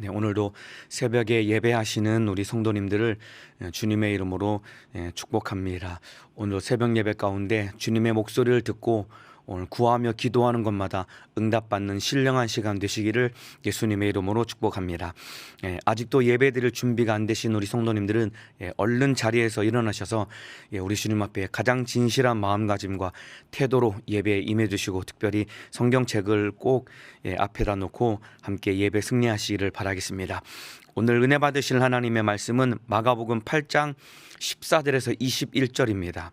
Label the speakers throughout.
Speaker 1: 네, 오늘도 새벽에 예배하시는 우리 성도님들을 주님의 이름으로 축복합니다. 오늘 새벽 예배 가운데 주님의 목소리를 듣고 오늘 구하며 기도하는 것마다 응답받는 신령한 시간 되시기를 예수님의 이름으로 축복합니다. 아직도 예배드릴 준비가 안 되신 우리 성도님들은 얼른 자리에서 일어나셔서 우리 주님 앞에 가장 진실한 마음가짐과 태도로 예배에 임해 주시고, 특별히 성경책을 꼭 앞에다 놓고 함께 예배 승리하시기를 바라겠습니다. 오늘 은혜 받으실 하나님의 말씀은 마가복음 8장 14절에서 21절입니다.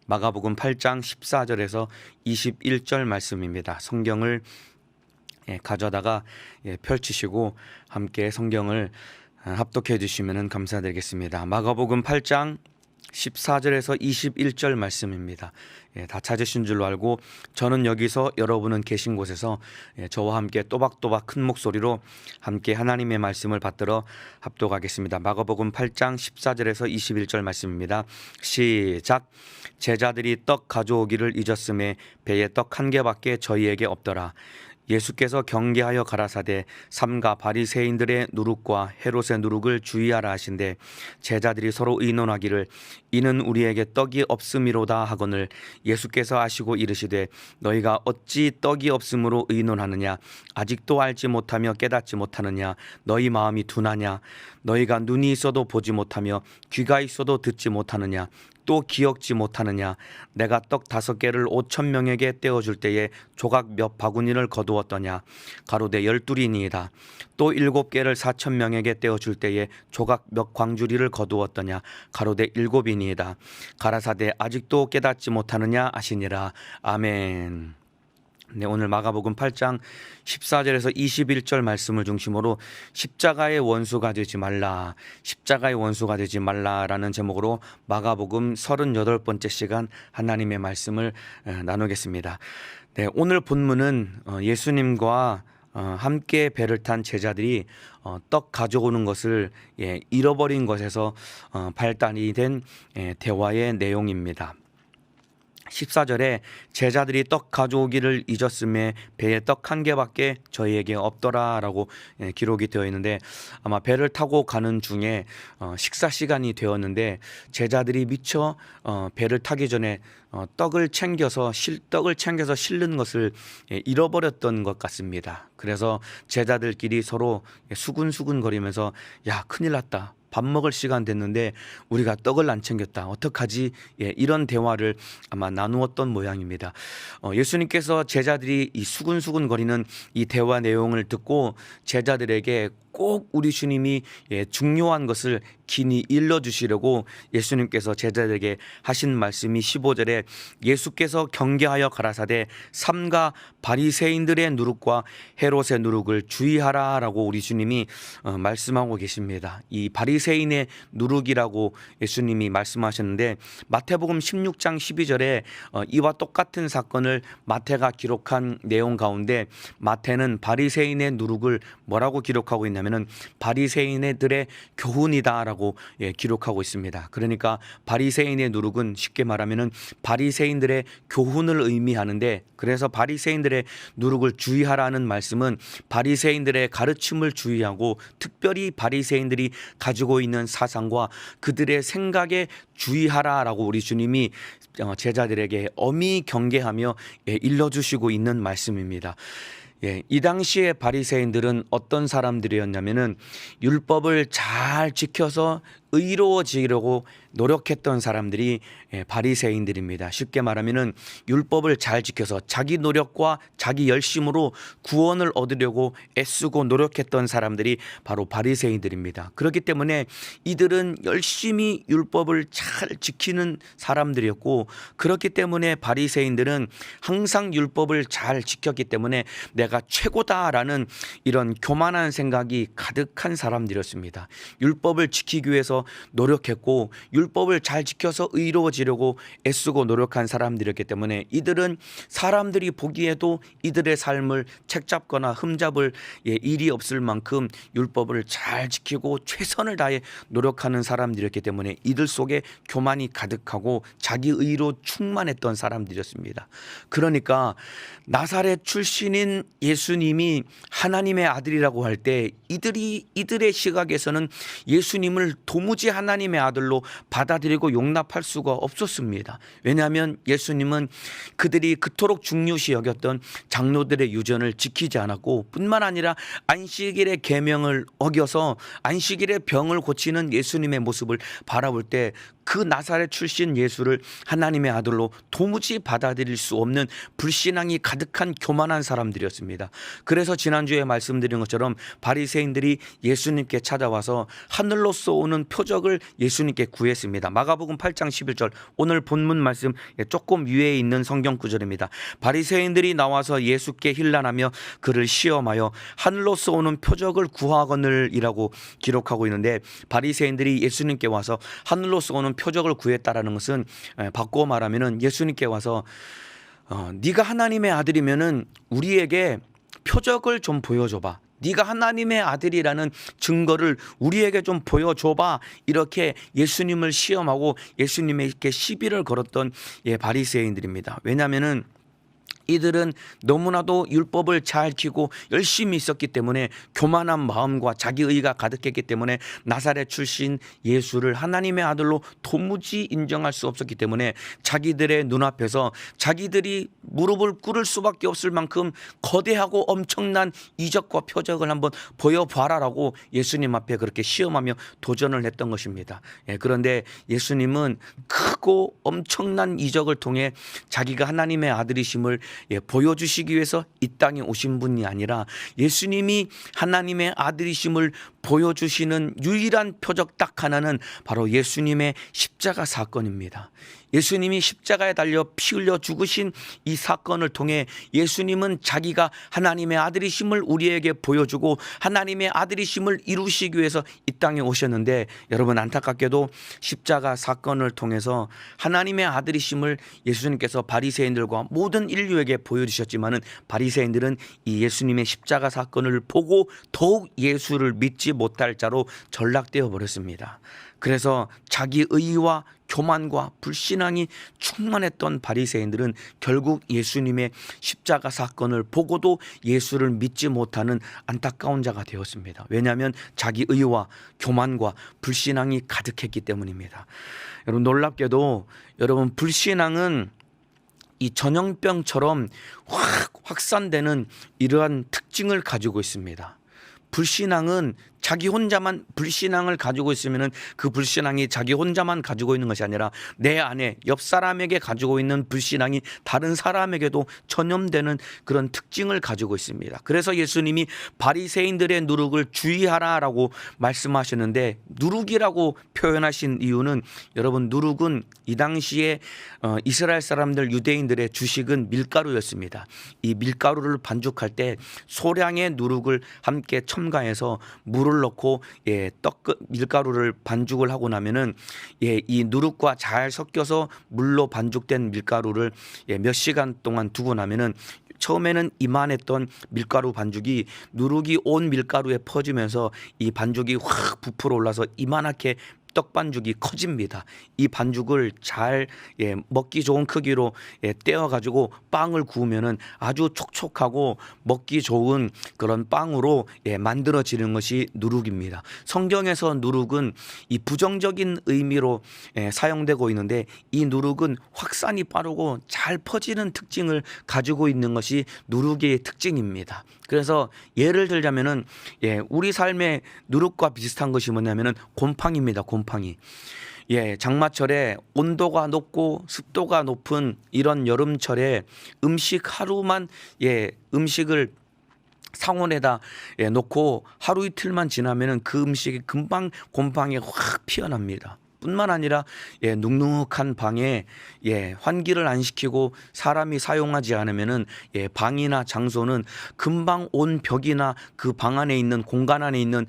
Speaker 1: 마가복음 8장 14절에서 21절 말씀입니다. 성경을 가져다가 펼치시고 함께 성경을 합독해 주시면 감사드리겠습니다. 마가복음 8장 14절에서 21절 말씀입니다. 다 찾으신 줄로 알고 저는 여기서 여러분은 계신 곳에서 저와 함께 또박또박 큰 목소리로 함께 하나님의 말씀을 받들어 합독하겠습니다. 마가복음 8장 14절에서 21절 말씀입니다. 시작. 제자들이 떡 가져오기를 잊었음에 배에 떡 한 개밖에 저희에게 없더라. 예수께서 경계하여 가라사대 삼가 바리새인들의 누룩과 헤롯의 누룩을 주의하라 하신대 제자들이 서로 의논하기를 이는 우리에게 떡이 없음이로다 하거늘 예수께서 아시고 이르시되 너희가 어찌 떡이 없음으로 의논하느냐 아직도 알지 못하며 깨닫지 못하느냐 너희 마음이 둔하냐 너희가 눈이 있어도 보지 못하며 귀가 있어도 듣지 못하느냐 또 기억지 못하느냐 내가 떡 5개를 5,000명에게 떼어줄 때에 조각 몇 바구니를 거두었더냐 가로되 12이니이다 또 7개를 4,000명에게 떼어줄 때에 조각 몇 광주리를 거두었더냐 가로되 7이니이다 가라사대 아직도 깨닫지 못하느냐 하시니라. 아멘. 네, 오늘 마가복음 8장 14절에서 21절 말씀을 중심으로 십자가의 원수가 되지 말라, 십자가의 원수가 되지 말라라는 제목으로 마가복음 38번째 시간 하나님의 말씀을 나누겠습니다. 네, 오늘 본문은 예수님과 함께 배를 탄 제자들이 떡 가져오는 것을 잃어버린 것에서 발단이 된 대화의 내용입니다. 14절에 제자들이 떡 가져오기를 잊었음에 배에 떡 한 개밖에 저희에게 없더라 라고 기록이 되어 있는데, 아마 배를 타고 가는 중에 식사 시간이 되었는데 제자들이 미처 배를 타기 전에 떡을 챙겨서 실는 것을 잃어버렸던 것 같습니다. 그래서 제자들끼리 서로 수군수군 거리면서 야, 큰일 났다, 밥 먹을 시간 됐는데 우리가 떡을 안 챙겼다, 어떡하지? 이런 대화를 아마 나누었던 모양입니다. 예수님께서 제자들이 이 수군수군 거리는 이 대화 내용을 듣고 제자들에게 꼭 우리 주님이 중요한 것을 긴히 일러주시려고 예수님께서 제자들에게 하신 말씀이 15절에 예수께서 경계하여 가라사대 삼가 바리새인들의 누룩과 헤롯의 누룩을 주의하라 라고 우리 주님이 말씀하고 계십니다. 이 바리새인의 누룩이라고 예수님이 말씀하셨는데, 마태복음 16장 12절에 이와 똑같은 사건을 마태가 기록한 내용 가운데 마태는 바리새인의 누룩을 뭐라고 기록하고 있냐면 바리새인들의 교훈이다라고 기록하고 있습니다. 그러니까 바리새인의 누룩은 쉽게 말하면 바리새인들의 교훈을 의미하는데, 그래서 바리새인들의 누룩을 주의하라는 말씀은 바리새인들의 가르침을 주의하고 특별히 바리새인들이 가지고 있는 사상과 그들의 생각에 주의하라라고 우리 주님이 제자들에게 엄히 경계하며 일러주시고 있는 말씀입니다. 이 당시의 바리새인들은 어떤 사람들이었냐면은 율법을 잘 지켜서 의로워지려고 노력했던 사람들이 바리새인들입니다. 쉽게 말하면은 율법을 잘 지켜서 자기 노력과 자기 열심으로 구원을 얻으려고 애쓰고 노력했던 사람들이 바로 바리새인들입니다. 그렇기 때문에 이들은 열심히 율법을 잘 지키는 사람들이었고, 그렇기 때문에 바리새인들은 항상 율법을 잘 지켰기 때문에 내가 최고다라는 이런 교만한 생각이 가득한 사람들이었습니다. 율법을 지키기 위해서 노력했고 율법을 잘 지켜서 의로워지려고 애쓰고 노력한 사람들이었기 때문에 이들은 사람들이 보기에도 이들의 삶을 책잡거나 흠잡을 일이 없을 만큼 율법을 잘 지키고 최선을 다해 노력하는 사람들이었기 때문에 이들 속에 교만이 가득하고 자기 의로 충만했던 사람들이었습니다. 그러니까 나사렛 출신인 예수님이 하나님의 아들이라고 할 때 이들의 시각에서는 예수님을 도무지 하나님의 아들로 받아들이고 용납할 수가 없었습니다. 왜냐하면 예수님은 그들이 그토록 중요시 여겼던 장로들의 유전을 지키지 않았고 뿐만 아니라 안식일의 계명을 어겨서 안식일의 병을 고치는 예수님의 모습을 바라볼 때 그 나사렛 출신 예수를 하나님의 아들로 도무지 받아들일 수 없는 불신앙이 가득한 교만한 사람들이었습니다. 그래서 지난주에 말씀드린 것처럼 바리새인들이 예수님께 찾아와서 하늘로서 오는 표적을 예수님께 구했습니다. 마가복음 8장 11절 오늘 본문 말씀 조금 위에 있는 성경 구절입니다. 바리새인들이 나와서 예수께 힐난하며 그를 시험하여 하늘로서 오는 표적을 구하거늘이라고 기록하고 있는데 바리새인들이 예수님께 와서 하늘로서 오는 표적을 구했다라는 것은 바꿔 말하면은 예수님께 와서 네가 하나님의 아들이면은 우리에게 표적을 좀 보여줘봐. 네가 하나님의 아들이라는 증거를 우리에게 좀 보여줘봐. 이렇게 예수님을 시험하고 예수님에게 시비를 걸었던 바리새인들입니다. 왜냐하면은 이들은 너무나도 율법을 잘 지키고 열심히 있었기 때문에 교만한 마음과 자기의가 가득했기 때문에 나사렛 출신 예수를 하나님의 아들로 도무지 인정할 수 없었기 때문에 자기들의 눈앞에서 자기들이 무릎을 꿇을 수밖에 없을 만큼 거대하고 엄청난 이적과 표적을 한번 보여봐라라고 예수님 앞에 그렇게 시험하며 도전을 했던 것입니다. 그런데 예수님은 크고 엄청난 이적을 통해 자기가 하나님의 아들이심을 보여주시기 위해서 이 땅에 오신 분이 아니라 예수님이 하나님의 아들이심을 보여주시는 유일한 표적 딱 하나는 바로 예수님의 십자가 사건입니다. 예수님이 십자가에 달려 피 흘려 죽으신 이 사건을 통해 예수님은 자기가 하나님의 아들이심을 우리에게 보여주고 하나님의 아들이심을 이루시기 위해서 이 땅에 오셨는데 여러분 안타깝게도 십자가 사건을 통해서 하나님의 아들이심을 예수님께서 바리새인들과 모든 인류에게 보여주셨지만은 바리새인들은 이 예수님의 십자가 사건을 보고 더욱 예수를 믿지 못할 자로 전락되어 버렸습니다. 그래서 자기 의와 교만과 불신앙이 충만했던 바리새인들은 결국 예수님의 십자가 사건을 보고도 예수를 믿지 못하는 안타까운 자가 되었습니다. 왜냐하면 자기 의와 교만과 불신앙이 가득했기 때문입니다. 여러분 놀랍게도 여러분 불신앙은 이 전염병처럼 확산되는 이러한 특징을 가지고 있습니다. 불신앙은 자기 혼자만 불신앙을 가지고 있으면 그 불신앙이 자기 혼자만 가지고 있는 것이 아니라 내 안에 옆 사람에게 가지고 있는 불신앙이 다른 사람에게도 전염되는 그런 특징을 가지고 있습니다. 그래서 예수님이 바리새인들의 누룩을 주의하라라고 말씀하셨는데 누룩이라고 표현하신 이유는 여러분 누룩은 이 당시에 이스라엘 사람들 유대인들의 주식은 밀가루였습니다. 이 밀가루를 반죽할 때 소량의 누룩을 함께 첨가해서 물을 넣고 밀가루를 반죽을 하고 나면은 이 누룩과 잘 섞여서 물로 반죽된 밀가루를 몇 시간 동안 두고 나면은 처음에는 이만했던 밀가루 반죽이 누룩이 온 밀가루에 퍼지면서 이 반죽이 확 부풀어 올라서 이만하게 떡 반죽이 커집니다. 이 반죽을 잘 먹기 좋은 크기로 떼어 가지고 빵을 구우면은 아주 촉촉하고 먹기 좋은 그런 빵으로 만들어지는 것이 누룩입니다. 성경에서 누룩은 이 부정적인 의미로 사용되고 있는데 이 누룩은 확산이 빠르고 잘 퍼지는 특징을 가지고 있는 것이 누룩의 특징입니다. 그래서 예를 들자면은 우리 삶의 누룩과 비슷한 것이 뭐냐면은 곰팡이입니다. 곰팡이. 장마철에 온도가 높고 습도가 높은 이런 여름철에 음식 하루만 음식을 상온에다 놓고 하루 이틀만 지나면은 그 음식이 금방 곰팡이가 확 피어납니다. 뿐만 아니라 눅눅한 방에 환기를 안 시키고 사람이 사용하지 않으면은 방이나 장소는 금방 온 벽이나 그 방 안에 있는 공간 안에 있는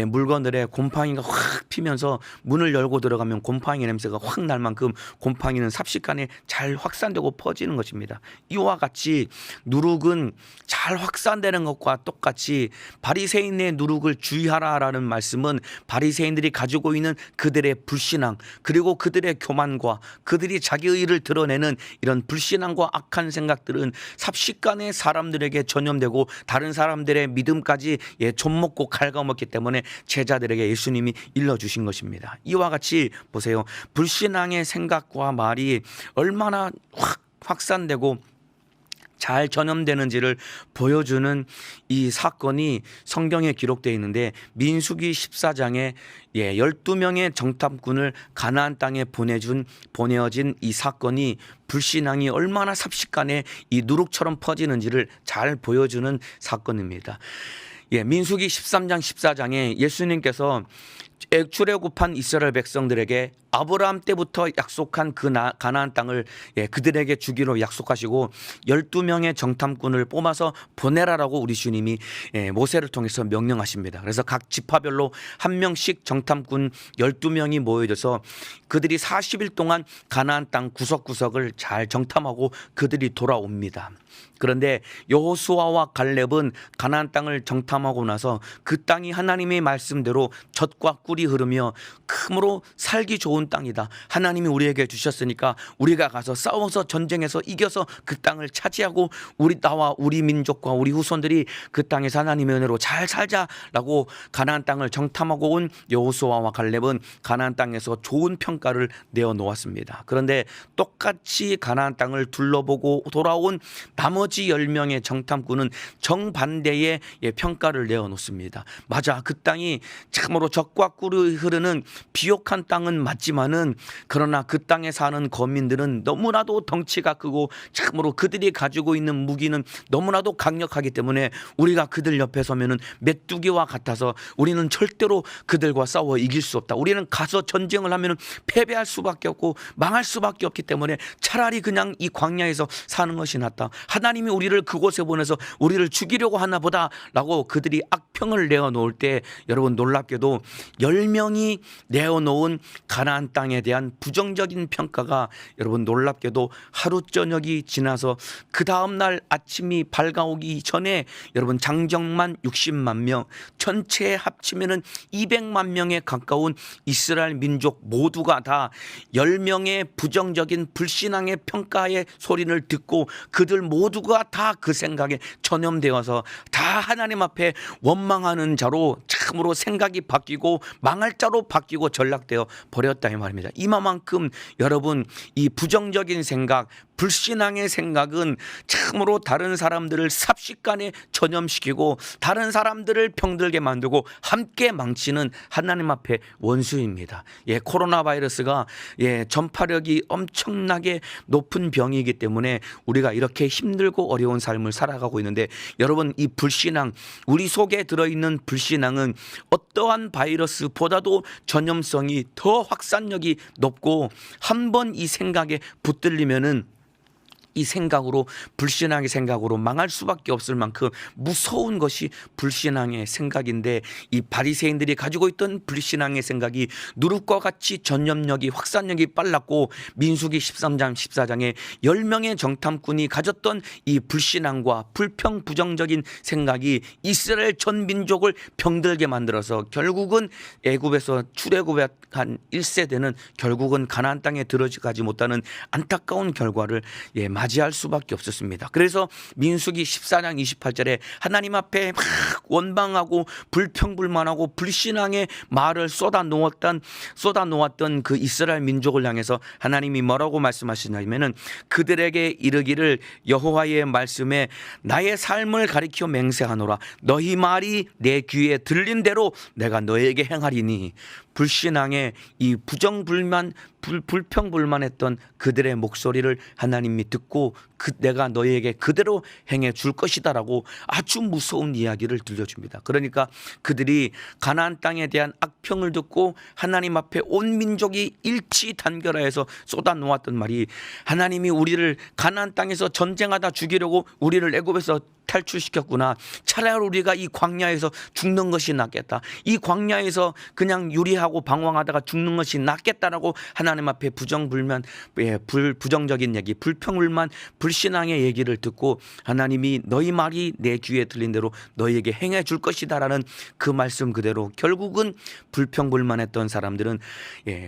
Speaker 1: 물건들의 곰팡이가 확 피면서 문을 열고 들어가면 곰팡이 냄새가 확 날 만큼 곰팡이는 삽시간에 잘 확산되고 퍼지는 것입니다. 이와 같이 누룩은 잘 확산되는 것과 똑같이 바리새인의 누룩을 주의하라라는 말씀은 바리새인들이 가지고 있는 그들의 불신앙, 그리고 그들의 교만과 그들이 자기의 의를 드러내는 이런 불신앙과 악한 생각들은 삽시간에 사람들에게 전염되고 다른 사람들의 믿음까지 좀먹고 갉아먹기 때문에 제자들에게 예수님이 일러주신 것입니다. 이와 같이 보세요. 불신앙의 생각과 말이 얼마나 확산되고 잘 전염되는지를 보여주는 이 사건이 성경에 기록되어 있는데, 민수기 14장에 12명의 정탐꾼을 가나안 땅에 보내어진 이 사건이 불신앙이 얼마나 삽시간에 이 누룩처럼 퍼지는지를 잘 보여주는 사건입니다. 민수기 13장 14장에 예수님께서 출애굽한 이스라엘 백성들에게 아브라함 때부터 약속한 그 가나안 땅을 그들에게 주기로 약속하시고 12명의 정탐꾼을 뽑아서 보내라라고 우리 주님이 모세를 통해서 명령하십니다. 그래서 각 지파별로 한 명씩 정탐꾼 12명이 모여져서 그들이 40일 동안 가나안 땅 구석구석을 잘 정탐하고 그들이 돌아옵니다. 그런데 여호수아와 갈렙은 가나안 땅을 정탐하고 나서 그 땅이 하나님의 말씀대로 젖과 꿀이 흐르며 크므로 살기 좋은 땅이다. 하나님이 우리에게 주셨으니까 우리가 가서 싸워서 전쟁에서 이겨서 그 땅을 차지하고 나와 우리 민족과 우리 후손들이 그 땅에서 하나님의 은혜로 잘 살자라고 가나안 땅을 정탐하고 온 여호수아와 갈렙은 가나안 땅에서 좋은 평가를 내어놓았습니다. 그런데 똑같이 가나안 땅을 둘러보고 돌아온 나머지 10명의 정탐꾼은 정반대의 평가를 내어놓습니다. 맞아, 그 땅이 참으로 젖과 꿀이 흐르는 비옥한 땅은 맞지만은, 그러나 그 땅에 사는 거민들은 너무나도 덩치가 크고 참으로 그들이 가지고 있는 무기는 너무나도 강력하기 때문에 우리가 그들 옆에 서면은 메뚜기와 같아서 우리는 절대로 그들과 싸워 이길 수 없다. 우리는 가서 전쟁을 하면은 패배할 수밖에 없고 망할 수밖에 없기 때문에 차라리 그냥 이 광야에서 사는 것이 낫다. 하나님이 우리를 그곳에 보내서 우리를 죽이려고 하나 보다라고 그들이 악평을 내어놓을 때, 여러분 놀랍게도 10명이 내어놓은 가나안 땅에 대한 부정적인 평가가 여러분 놀랍게도 하루 저녁이 지나서 그 다음날 아침이 밝아오기 전에 여러분 장정만 60만 명, 전체에 합치면은 200만 명에 가까운 이스라엘 민족 모두가 다 10명의 부정적인 불신앙의 평가의 소리를 듣고 그들 모두가 다 그 생각에 전염되어서 다 하나님 앞에 원망하는 자로 참으로 생각이 바뀌고 망할 자로 바뀌고 전락되어 버렸다 이 말입니다. 이만큼 여러분 이 부정적인 생각, 불신앙의 생각은 참으로 다른 사람들을 삽시간에 전염시키고 다른 사람들을 병들게 만들고 함께 망치는 하나님 앞에 원수입니다. 코로나 바이러스가 전파력이 엄청나게 높은 병이기 때문에 우리가 이렇게 힘들고 어려운 삶을 살아가고 있는데, 여러분 이 불신앙, 우리 속에 들어있는 불신앙은 어떠한 바이러스보다도 전염성이 더 확산력이 높고, 한 번 이 생각에 붙들리면은 이 생각으로, 불신앙의 생각으로 망할 수밖에 없을 만큼 무서운 것이 불신앙의 생각인데, 이 바리새인들이 가지고 있던 불신앙의 생각이 누룩과 같이 전염력이, 확산력이 빨랐고, 민수기 13장 14장에 10명의 정탐꾼이 가졌던 이 불신앙과 부정적인 생각이 이스라엘 전 민족을 병들게 만들어서 결국은 애굽에서 출애굽한 1세대는 결국은 가나안 땅에 들어가지 못하는 안타까운 결과를 맞이할 수밖에 없었습니다. 그래서 민수기 14장 28절에 하나님 앞에 막 원망하고 불평불만하고 불신앙의 말을 쏟아놓았던 그 이스라엘 민족을 향해서 하나님이 뭐라고 말씀하시냐면은, 그들에게 이르기를 여호와의 말씀에 나의 삶을 가리켜 맹세하노라. 너희 말이 내 귀에 들린 대로 내가 너에게 행하리니. 불신앙의 이 불평불만했던 그들의 목소리를 하나님이 듣고 내가 너희에게 그대로 행해 줄 것이다라고 아주 무서운 이야기를 들려줍니다. 그러니까 그들이 가나안 땅에 대한 악평을 듣고 하나님 앞에 온 민족이 일치 단결하여서 쏟아놓았던 말이, 하나님이 우리를 가나안 땅에서 전쟁하다 죽이려고 우리를 애굽에서 탈출시켰구나. 차라리 우리가 이 광야에서 죽는 것이 낫겠다. 이 광야에서 그냥 유리하고 방황하다가 죽는 것이 낫겠다라고 하나님 앞에 부정적인 얘기, 불평불만, 불신앙의 얘기를 듣고 하나님이 너희 말이 내 귀에 들린 대로 너희에게 행해 줄 것이다라는 그 말씀 그대로 결국은 불평불만했던 사람들은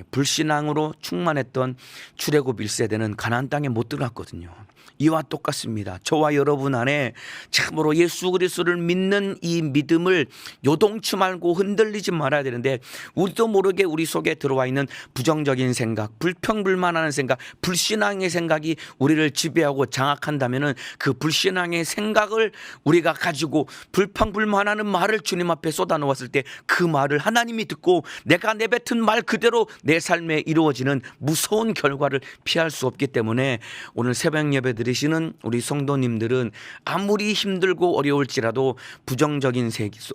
Speaker 1: 불신앙으로 충만했던 출애굽 1세대는 가나안 땅에 못 들어갔거든요. 이와 똑같습니다. 저와 여러분 안에 참으로 예수 그리스도를 믿는 이 믿음을 요동치 말고 흔들리지 말아야 되는데, 우리도 모르게 우리 속에 들어와 있는 부정적인 생각, 불평불만하는 생각, 불신앙의 생각이 우리를 지배하고 장악한다면은 그 불신앙의 생각을 우리가 가지고 불평불만하는 말을 주님 앞에 쏟아놓았을 때 그 말을 하나님이 듣고 내가 내뱉은 말 그대로 내 삶에 이루어지는 무서운 결과를 피할 수 없기 때문에 오늘 새벽 예배 드리시는 우리 성도님들은 아무리 힘들고 어려울지라도 부정적인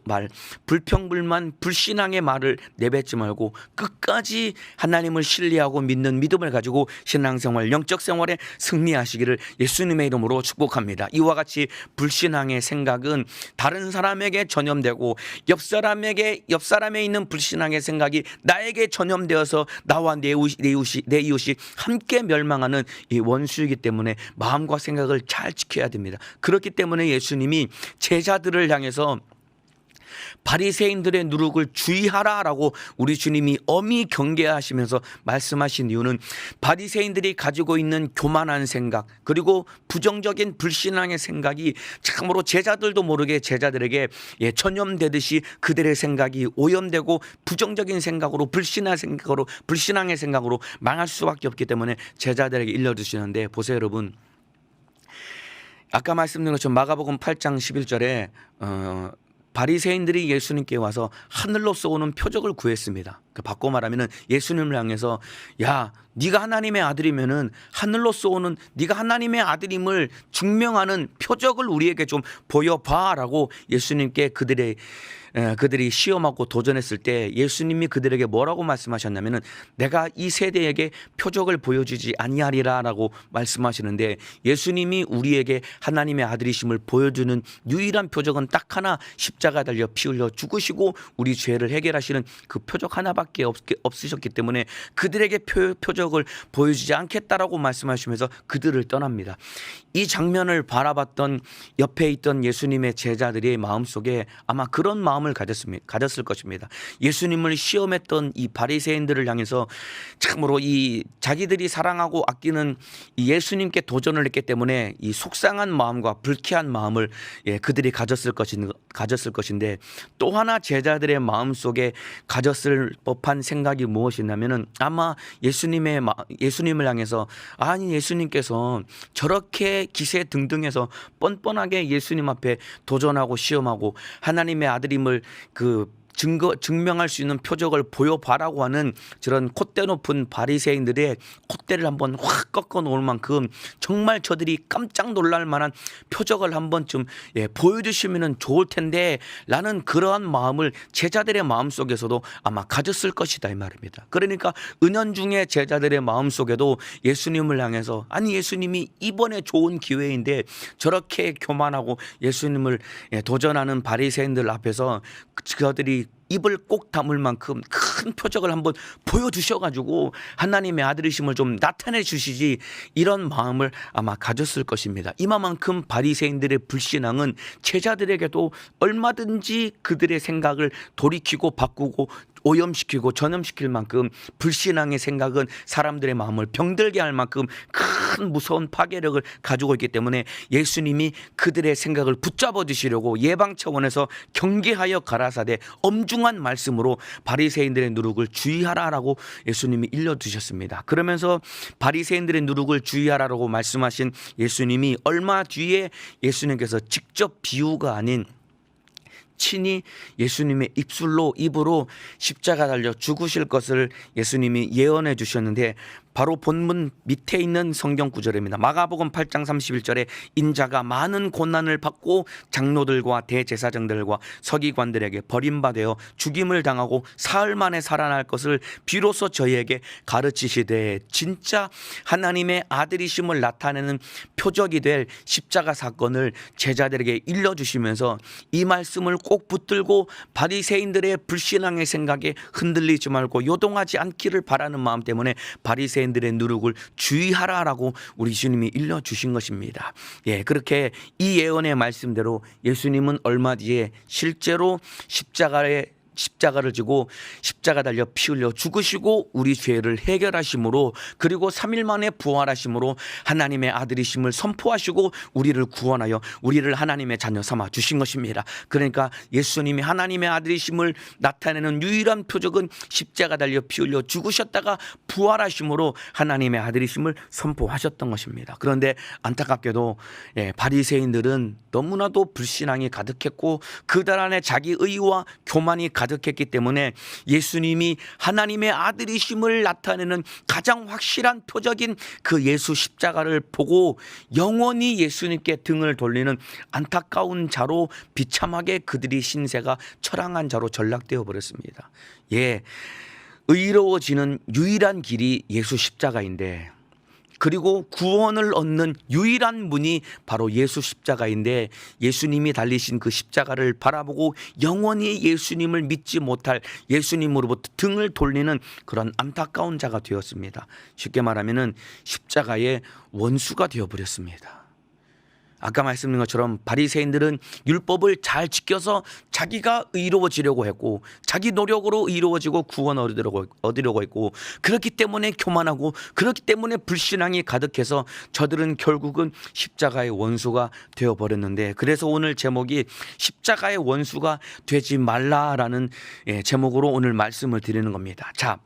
Speaker 1: 말, 불평불만, 불신앙의 말을 내뱉지 말고 끝까지 하나님을 신뢰하고 믿는 믿음을 가지고 신앙생활, 영적 생활에 승리하시기를 예수님의 이름으로 축복합니다. 이와 같이 불신앙의 생각은 다른 사람에게 전염되고 옆 사람에 있는 불신앙의 생각이 나에게 전염되어서 나와 내 이웃이 함께 멸망하는 이 원수이기 때문에 마음과 생각을 잘 지켜야 됩니다. 그렇기 때문에 예수님이 제자들을 향해서 바리새인들의 누룩을 주의하라라고 우리 주님이 엄히 경계하시면서 말씀하신 이유는, 바리새인들이 가지고 있는 교만한 생각, 그리고 부정적인 불신앙의 생각이 참으로 제자들도 모르게 제자들에게 전염되듯이 그들의 생각이 오염되고 부정적인 생각으로, 불신앙의 생각으로 망할 수밖에 없기 때문에 제자들에게 일러주시는데, 보세요 여러분, 아까 말씀드린 것처럼 마가복음 8장 11절에 바리새인들이 예수님께 와서 하늘로서 오는 표적을 구했습니다. 바꿔 말하면은 예수님을 향해서, 야, 네가 하나님의 아들이면은 하늘로서 오는, 네가 하나님의 아들임을 증명하는 표적을 우리에게 좀 보여봐라고 예수님께 그들이 시험하고 도전했을 때 예수님이 그들에게 뭐라고 말씀하셨냐면은, 내가 이 세대에게 표적을 보여주지 아니하리라라고 말씀하시는데, 예수님이 우리에게 하나님의 아들이심을 보여주는 유일한 표적은 딱 하나, 십자가 달려 피 흘려 죽으시고 우리 죄를 해결하시는 그 표적 하나밖에 없으셨기 때문에 그들에게 표적을 보여주지 않겠다라고 말씀하시면서 그들을 떠납니다. 이 장면을 바라봤던 옆에 있던 예수님의 제자들의 마음속에 아마 그런 마음을 가졌을 것입니다. 예수님을 시험했던 이 바리새인들을 향해서 참으로 이 자기들이 사랑하고 아끼는 이 예수님께 도전을 했기 때문에 이 속상한 마음과 불쾌한 마음을 그들이 가졌을 것인데, 또 하나 제자들의 마음속에 가졌을 법한 생각이 무엇이냐면은, 아마 예수님을 향해서, 아니 예수님께서 저렇게 기세등등해서 뻔뻔하게 예수님 앞에 도전하고 시험하고 하나님의 아들임을 증명할 수 있는 표적을 보여봐라고 하는 저런 콧대 높은 바리새인들의 콧대를 한번 확 꺾어 놓을 만큼 정말 저들이 깜짝 놀랄 만한 표적을 한 번쯤 보여주시면 좋을 텐데 라는 그러한 마음을 제자들의 마음속에서도 아마 가졌을 것이다 이 말입니다. 그러니까 은연중에 제자들의 마음속에도 예수님을 향해서, 아니 예수님이 이번에 좋은 기회인데 저렇게 교만하고 예수님을 도전하는 바리새인들 앞에서 그들이 입을 꼭 다물 만큼 큰 표적을 한번 보여주셔가지고 하나님의 아들이심을 좀 나타내 주시지, 이런 마음을 아마 가졌을 것입니다. 이만큼 바리새인들의 불신앙은 제자들에게도 얼마든지 그들의 생각을 돌이키고 바꾸고 오염시키고 전염시킬 만큼, 불신앙의 생각은 사람들의 마음을 병들게 할 만큼 큰 무서운 파괴력을 가지고 있기 때문에 예수님이 그들의 생각을 붙잡아 주시려고 예방 차원에서 경계하여 가라사대 엄중한 말씀으로 바리새인들의 누룩을 주의하라라고 예수님이 일러주셨습니다. 그러면서 바리새인들의 누룩을 주의하라라고 말씀하신 예수님이 얼마 뒤에 예수님께서 직접 비유가 아닌 친히 예수님의 입으로 십자가 달려 죽으실 것을 예수님이 예언해 주셨는데, 바로 본문 밑에 있는 성경 구절입니다. 마가복음 8장 31절에 인자가 많은 고난을 받고 장로들과 대제사장들과 서기관들에게 버림받아 죽임을 당하고 사흘 만에 살아날 것을 비로소 저희에게 가르치시되 진짜 하나님의 아들이심을 나타내는 표적이 될 십자가 사건을 제자들에게 일러주시면서 이 말씀을 꼭 붙들고 바리새인들의 불신앙의 생각에 흔들리지 말고 요동하지 않기를 바라는 마음 때문에 바리새인들의 누룩을 주의하라라고 우리 주님이 일러주신 것입니다. 예, 그렇게 이 예언의 말씀대로 예수님은 얼마 뒤에 실제로 십자가를 지고 십자가 달려 피 흘려 죽으시고 우리 죄를 해결하심으로, 그리고 3일 만에 부활하심으로 하나님의 아들이심을 선포하시고 우리를 구원하여 우리를 하나님의 자녀 삼아 주신 것입니다. 그러니까 예수님이 하나님의 아들이심을 나타내는 유일한 표적은 십자가 달려 피 흘려 죽으셨다가 부활하심으로 하나님의 아들이심을 선포하셨던 것입니다. 그런데 안타깝게도 바리새인들은 너무나도 불신앙이 가득했고 그들 안에 자기 의와 교만이 가득했기 때문에 예수님이 하나님의 아들이심을 나타내는 가장 확실한 표적인 그 예수 십자가를 보고 영원히 예수님께 등을 돌리는 안타까운 자로 비참하게 그들이 신세가 처량한 자로 전락되어 버렸습니다. 예, 의로워지는 유일한 길이 예수 십자가인데, 그리고 구원을 얻는 유일한 문이 바로 예수 십자가인데, 예수님이 달리신 그 십자가를 바라보고 영원히 예수님을 믿지 못할, 예수님으로부터 등을 돌리는 그런 안타까운 자가 되었습니다. 쉽게 말하면 십자가의 원수가 되어버렸습니다. 아까 말씀드린 것처럼 바리새인들은 율법을 잘 지켜서 자기가 의로워지려고 했고 자기 노력으로 의로워지고 구원 얻으려고 했고, 그렇기 때문에 교만하고 그렇기 때문에 불신앙이 가득해서 저들은 결국은 십자가의 원수가 되어버렸는데, 그래서 오늘 제목이 십자가의 원수가 되지 말라라는 제목으로 오늘 말씀을 드리는 겁니다. 자,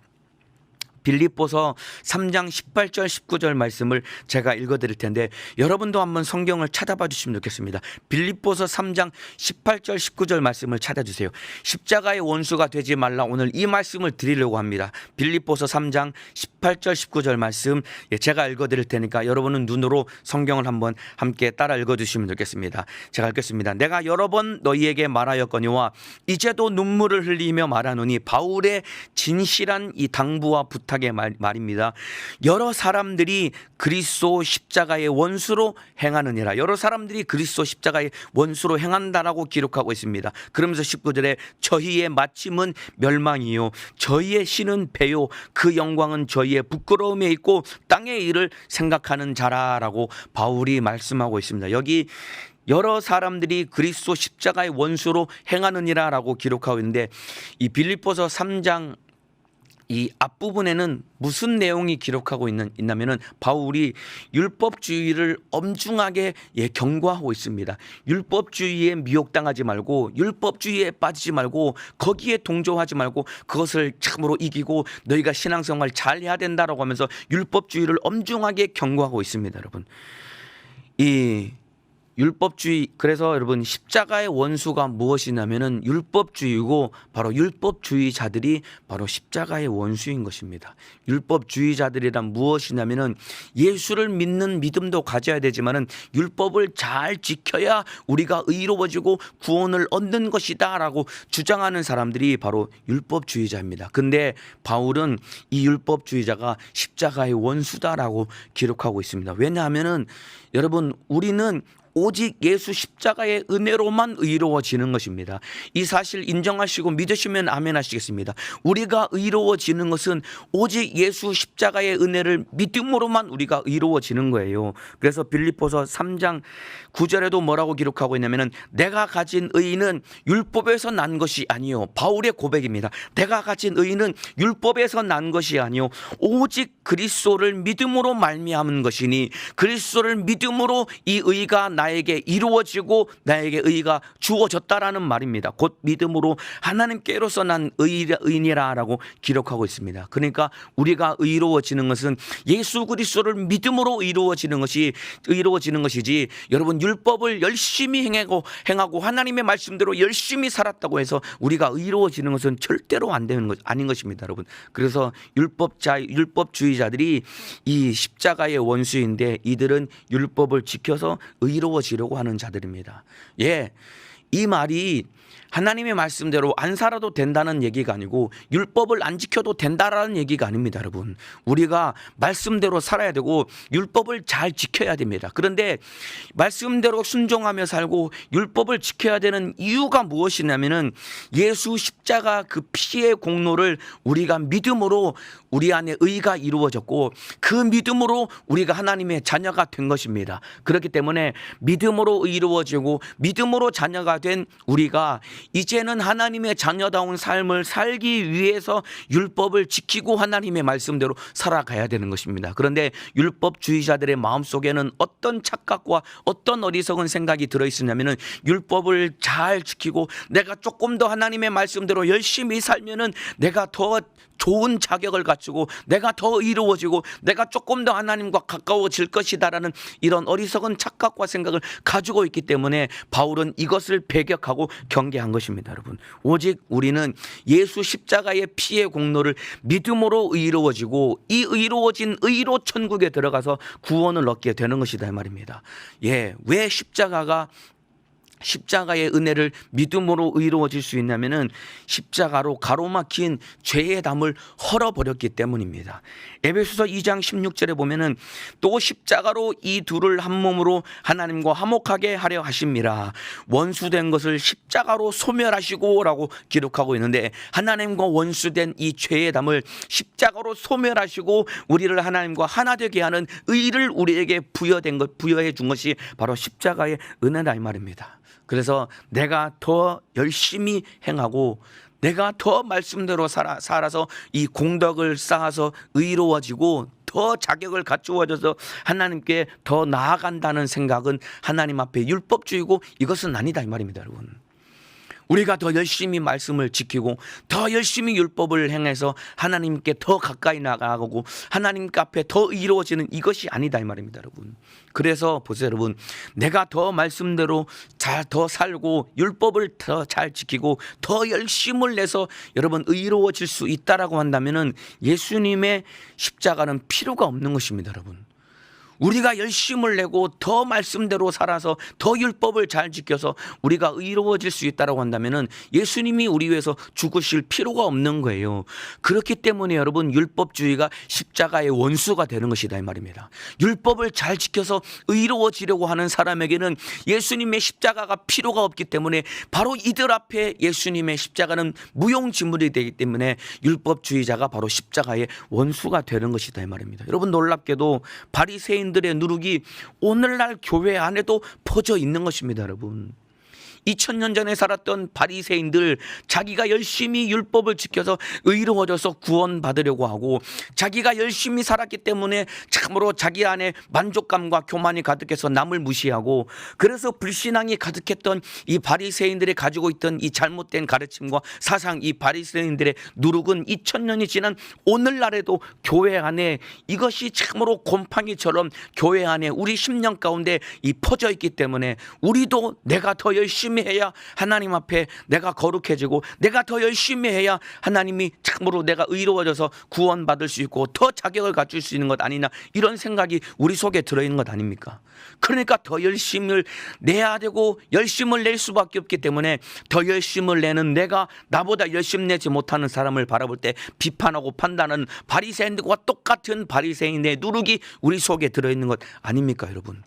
Speaker 1: 빌립보서 3장 18절 19절 말씀을 제가 읽어드릴 텐데 여러분도 한번 성경을 찾아봐 주시면 좋겠습니다. 빌립보서 3장 18절 19절 말씀을 찾아주세요. 십자가의 원수가 되지 말라, 오늘 이 말씀을 드리려고 합니다. 빌립보서 3장 18절 19절 말씀 제가 읽어드릴 테니까 여러분은 눈으로 성경을 한번 함께 따라 읽어주시면 좋겠습니다. 제가 읽겠습니다. 내가 여러 번 너희에게 말하였거니와 이제도 눈물을 흘리며 말하노니 바울의 진실한 이 당부와 부탁의 말입니다. 여러 사람들이 그리스도 십자가의 원수로 행하느니라. 여러 사람들이 그리스도 십자가의 원수로 행한다라고 기록하고 있습니다. 그러면서 19절에 저희의 마침은 멸망이요 저희의 신은 배요 그 영광은 저희의 부끄러움에 있고 땅의 일을 생각하는 자라라고 바울이 말씀하고 있습니다. 여기 여러 사람들이 그리스도 십자가의 원수로 행하느니라라고 기록하고 있는데, 이 빌립보서 3장 이 앞부분에는 무슨 내용이 기록하고 있냐면은 바울이 율법주의를 엄중하게 경고하고 있습니다. 율법주의에 미혹당하지 말고 율법주의에 빠지지 말고 거기에 동조하지 말고 그것을 참으로 이기고 너희가 신앙생활 잘 해야 된다라고 하면서 율법주의를 엄중하게 경고하고 있습니다. 여러분, 이 율법주의, 그래서 여러분 십자가의 원수가 무엇이냐면은 율법주의고 바로 율법주의자들이 바로 십자가의 원수인 것입니다. 율법주의자들이란 무엇이냐면은 예수를 믿는 믿음도 가져야 되지만은 율법을 잘 지켜야 우리가 의로워지고 구원을 얻는 것이다라고 주장하는 사람들이 바로 율법주의자입니다. 근데 바울은 이 율법주의자가 십자가의 원수다라고 기록하고 있습니다. 왜냐하면은 여러분, 우리는 오직 예수 십자가의 은혜로만 의로워지는 것입니다. 이 사실 인정하시고 믿으시면 아멘 하시겠습니다. 우리가 의로워지는 것은 오직 예수 십자가의 은혜를 믿음으로만 우리가 의로워지는 거예요. 그래서 빌립보서 3장 9절에도 뭐라고 기록하고 있냐면은 내가 가진 의는 율법에서 난 것이 아니요, 바울의 고백입니다. 내가 가진 의는 율법에서 난 것이 아니요 오직 그리스도를 믿음으로 말미암은 것이니 그리스도를 믿음으로 이 의가 나의 나에게 이루어지고 나에게 의가 주어졌다라는 말입니다. 곧 믿음으로 하나님께로서 난 의인이라라고 기록하고 있습니다. 그러니까 우리가 의로워지는 것은 예수 그리스도를 믿음으로 의로워지는 것이지, 여러분 율법을 열심히 행하고 하나님의 말씀대로 열심히 살았다고 해서 우리가 의로워지는 것은 절대로 안 되는 것 아닌 것입니다, 여러분. 그래서 율법주의자들이 이 십자가의 원수인데, 이들은 율법을 지켜서 의로워지려고 하는 자들입니다. 예, 이 말이 하나님의 말씀대로 안 살아도 된다는 얘기가 아니고 율법을 안 지켜도 된다라는 얘기가 아닙니다, 여러분. 우리가 말씀대로 살아야 되고 율법을 잘 지켜야 됩니다. 그런데 말씀대로 순종하며 살고 율법을 지켜야 되는 이유가 무엇이냐면은 예수 십자가 그 피의 공로를 우리가 믿음으로 우리 안에 의가 이루어졌고 그 믿음으로 우리가 하나님의 자녀가 된 것입니다. 그렇기 때문에 믿음으로 의로워지고 믿음으로 자녀가 된 우리가 이제는 하나님의 자녀다운 삶을 살기 위해서 율법을 지키고 하나님의 말씀대로 살아가야 되는 것입니다. 그런데 율법주의자들의 마음속에는 어떤 착각과 어떤 어리석은 생각이 들어있으냐면은, 율법을 잘 지키고 내가 조금 더 하나님의 말씀대로 열심히 살면은 내가 더 좋은 자격을 갖추고 내가 더 이루어지고 내가 조금 더 하나님과 가까워질 것이다라는 이런 어리석은 착각과 생각을 가지고 있기 때문에 바울은 이것을 배격하고 경계한 것입니다, 여러분. 오직 우리는 예수 십자가의 피의 공로를 믿음으로 의로워지고 이 의로워진 의로 천국에 들어가서 구원을 얻게 되는 것이다, 이 말입니다. 예, 왜 십자가의 은혜를 믿음으로 의로워질 수 있냐면은 십자가로 가로막힌 죄의 담을 헐어버렸기 때문입니다. 에베소서 2장 16절에 보면은 또 십자가로 이 둘을 한 몸으로 하나님과 화목하게 하려 하심이라. 원수된 것을 십자가로 소멸하시고 라고 기록하고 있는데, 하나님과 원수된 이 죄의 담을 십자가로 소멸하시고 우리를 하나님과 하나 되게 하는 의를 우리에게 부여해 준 것이 바로 십자가의 은혜다, 이 말입니다. 그래서 내가 더 열심히 행하고 내가 더 말씀대로 살아서 이 공덕을 쌓아서 의로워지고 더 자격을 갖추어져서 하나님께 더 나아간다는 생각은 하나님 앞에 율법주의고 이것은 아니다, 이 말입니다, 여러분. 우리가 더 열심히 말씀을 지키고 더 열심히 율법을 행해서 하나님께 더 가까이 나가고 하나님 앞에 더 이루어지는 이것이 아니다, 이 말입니다, 여러분. 그래서 보세요, 여러분. 내가 더 말씀대로 더 살고 율법을 더 잘 지키고 더 열심을 내서 여러분 의로워질 수 있다라고 한다면은 예수님의 십자가는 필요가 없는 것입니다, 여러분. 우리가 열심을 내고 더 말씀대로 살아서 더 율법을 잘 지켜서 우리가 의로워질 수 있다고 한다면은 예수님이 우리 위해서 죽으실 필요가 없는 거예요. 그렇기 때문에 여러분, 율법주의가 십자가의 원수가 되는 것이다, 이 말입니다. 율법을 잘 지켜서 의로워지려고 하는 사람에게는 예수님의 십자가가 필요가 없기 때문에 바로 이들 앞에 예수님의 십자가는 무용지물이 되기 때문에 율법주의자가 바로 십자가의 원수가 되는 것이다, 이 말입니다. 여러분, 놀랍게도 바리새인 들의 누룩이 오늘날 교회 안에도 퍼져 있는 것입니다, 여러분. 2000년 전에 살았던 바리새인들, 자기가 열심히 율법을 지켜서 의로워져서 구원받으려고 하고 자기가 열심히 살았기 때문에 참으로 자기 안에 만족감과 교만이 가득해서 남을 무시하고, 그래서 불신앙이 가득했던 이 바리새인들이 가지고 있던 이 잘못된 가르침과 사상, 이 바리새인들의 누룩은 2000년이 지난 오늘날에도 교회 안에 이것이 참으로 곰팡이처럼 교회 안에 우리 심령 가운데 이 퍼져 있기 때문에 우리도 내가 더 열심히 해야 하나님 앞에 내가 거룩해지고 내가 더 열심히 해야 하나님이 참으로 내가 의로워져서 구원받을 수 있고 더 자격을 갖출 수 있는 것 아니냐, 이런 생각이 우리 속에 들어있는 것 아닙니까? 그러니까 더 열심을 내야 되고 열심을 낼 수밖에 없기 때문에 더 열심을 내는 내가 나보다 열심 내지 못하는 사람을 바라볼 때 비판하고 판단하는 바리새인들과 똑같은 바리새인의 누룩이 우리 속에 들어있는 것 아닙니까, 여러분?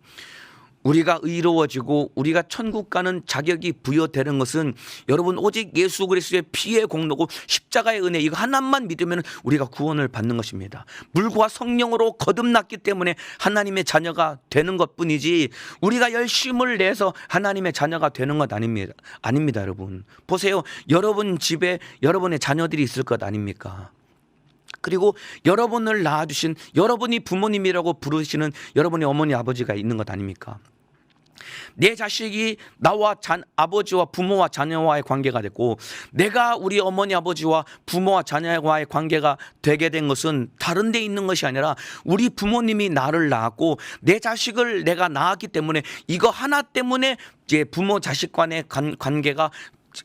Speaker 1: 우리가 의로워지고 우리가 천국 가는 자격이 부여되는 것은 여러분 오직 예수 그리스도의 피의 공로고 십자가의 은혜, 이거 하나만 믿으면 우리가 구원을 받는 것입니다. 물과 성령으로 거듭났기 때문에 하나님의 자녀가 되는 것뿐이지 우리가 열심을 내서 하나님의 자녀가 되는 것 아닙니다, 여러분. 보세요, 여러분 집에 여러분의 자녀들이 있을 것 아닙니까? 그리고 여러분을 낳아주신, 여러분이 부모님이라고 부르시는 여러분의 어머니 아버지가 있는 것 아닙니까? 내 자식이 나와 아버지와 부모와 자녀와의 관계가 됐고, 내가 우리 어머니 아버지와 부모와 자녀와의 관계가 되게 된 것은 다른 데 있는 것이 아니라 우리 부모님이 나를 낳았고 내 자식을 내가 낳았기 때문에 이거 하나 때문에 이제 부모 자식 간의 관계가